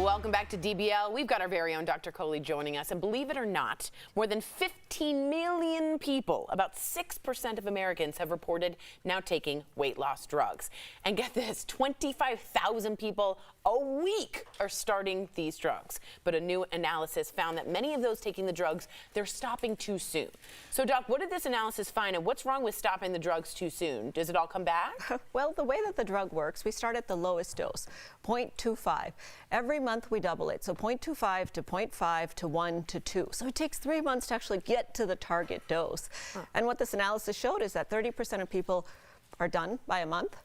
Welcome back to DBL. We've got our very own Dr. Coley joining us. And believe it or not, more than 15 million people, about 6% of Americans, have reported now taking weight loss drugs. And get this, 25,000 people a week are starting these drugs. But a new analysis found that many of those taking the drugs, they're stopping too soon. So, Doc, what did this analysis find, and what's wrong with stopping the drugs too soon? Does it all come back? Well, the way that the drug works, we start at the lowest dose, 0.25. Every month we double it, so 0.25 to 0.5 to 1 to 2. So it takes 3 months to actually get to the target dose. And what this analysis showed is that 30% of people are done by a month,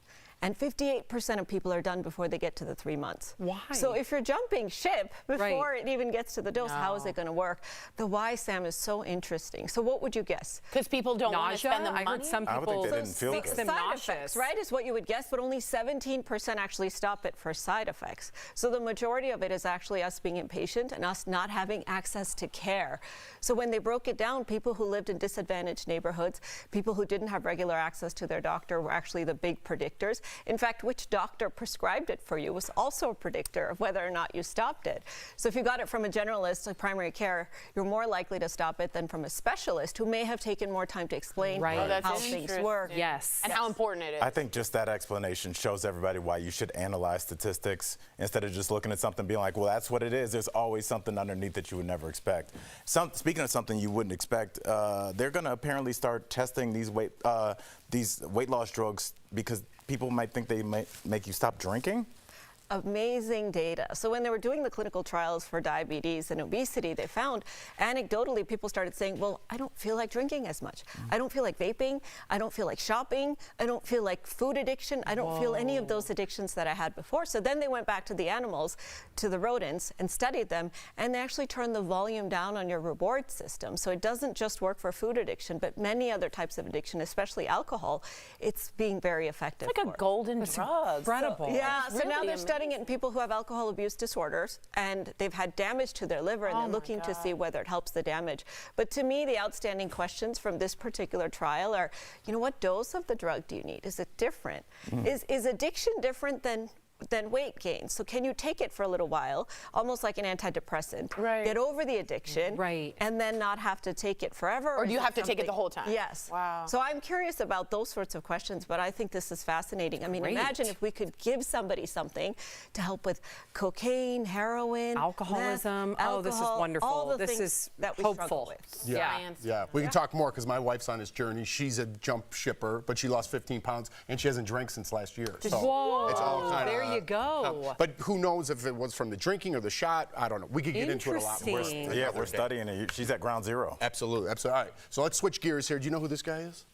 and 58% of people are done before they get to the 3 months. Why? So if you're jumping ship before it even gets to the dose, how is it going to work? The why, Sam, is so interesting. So what would you guess? Because people don't want to spend the money? I heard some people Makes them nauseous, right, is what you would guess, but only 17% actually stop it for side effects. So the majority of it is actually us being impatient and us not having access to care. So when they broke it down, people who lived in disadvantaged neighborhoods, people who didn't have regular access to their doctor were actually the big predictors. In fact, which doctor prescribed it for you was also a predictor of whether or not you stopped it. So if you got it from a generalist like primary care, you're more likely to stop it than from a specialist who may have taken more time to explain how things work. Yes. And how important it is. I think just that explanation shows everybody why you should analyze statistics instead of just looking at something and being like, well, that's what it is. There's always something underneath that you would never expect. Speaking of something you wouldn't expect, they're going to apparently start testing these weight loss drugs because people might think they might make you stop drinking. Amazing data. So when they were doing the clinical trials for diabetes and obesity, they found anecdotally people started saying, well, I don't feel like drinking as much. I don't feel like vaping. I don't feel like shopping. I don't feel like food addiction. I don't feel any of those addictions that I had before. So then they went back to the animals, to the rodents, and studied them, and they actually turned the volume down on your reward system. So it doesn't just work for food addiction, but many other types of addiction, especially alcohol. It's being very effective. It's like a golden drug. Incredible. So now they're studying it in people who have alcohol abuse disorders, and they've had damage to their liver, and they're looking to see whether it helps the damage. But to me, the outstanding questions from this particular trial are, what dose of the drug do you need? Is it different? Is addiction different than weight gain? So can you take it for a little while, almost like an antidepressant, get over the addiction, and then not have to take it forever? Or do you have to take it the whole time? Yes. Wow. So I'm curious about those sorts of questions, but I think this is fascinating. I mean, imagine if we could give somebody something to help with cocaine, heroin, alcoholism. Meth, alcohol, this is wonderful. all the this things is that we hopeful. with. Yeah. We can talk more because my wife's on this journey. She's a jump shipper, but she lost 15 pounds, and she hasn't drank since last year. So Whoa. It's all kind of. There you go. But who knows if it was from the drinking or the shot? I don't know. We could get into it a lot more. We're studying it. She's at ground zero. Absolutely. All right. So let's switch gears here. Do you know who this guy is?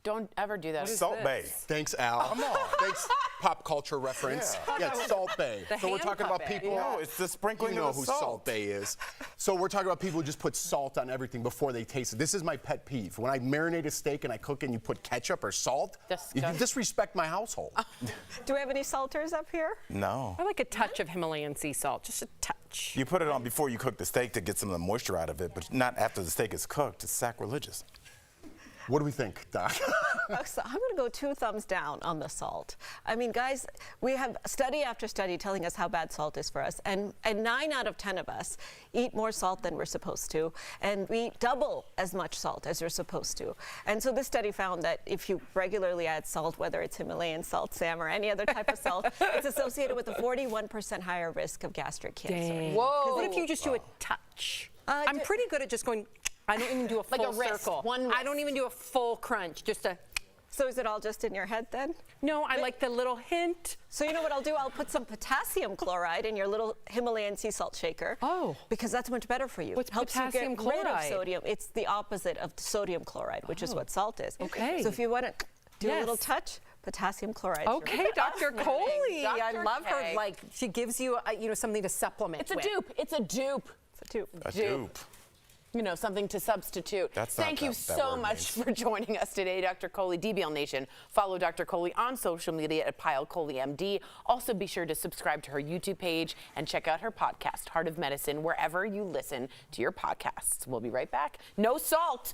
Don't ever do that. Salt Bae. Thanks, Al. Come on. Thanks, pop culture reference. Yeah, it's Salt Bae. So we're talking about people. No, it's the sprinkling You know of the who salt. Salt Bae is. So we're talking about people who just put salt on everything before they taste it. This is my pet peeve. When I marinate a steak and I cook it and you put ketchup or salt, you disrespect my household. Do we have any salters up here? No. I like a touch of Himalayan sea salt, just a touch. You put it on before you cook the steak to get some of the moisture out of it, but not after the steak is cooked. It's sacrilegious. What do we think, Doc? So I'm going to go 2 thumbs down on the salt. I mean, guys, we have study after study telling us how bad salt is for us, and 9 out of 10 of us eat more salt than we're supposed to, and we eat double as much salt as we're supposed to. And so this study found that if you regularly add salt, whether it's Himalayan salt, Sam, or any other type of salt, it's associated with a 41% higher risk of gastric cancer. Dang. Whoa. What if you just do a touch? I'm pretty good at just going. I don't even do a full circle. I don't even do a full crunch. Just a. So is it all just in your head then? No, I like the little hint. So you know what I'll do? I'll put some potassium chloride in your little Himalayan sea salt shaker. Oh. Because that's much better for you. What's helps potassium you get chloride? rid of sodium. It's the opposite of sodium chloride, which is what salt is. Okay. So if you want to do a little touch, potassium chloride. Okay, Dr. Coley. I love her. K. Like she gives you, something to supplement. It's a dupe. It's a dupe. It's a dupe. A dupe. Something to substitute. Thank you so much for joining us today, Dr. Coley. DBL Nation, follow Dr. Coley on social media at PyleColeyMD. Also, be sure to subscribe to her YouTube page and check out her podcast, Heart of Medicine, wherever you listen to your podcasts. We'll be right back. No salt.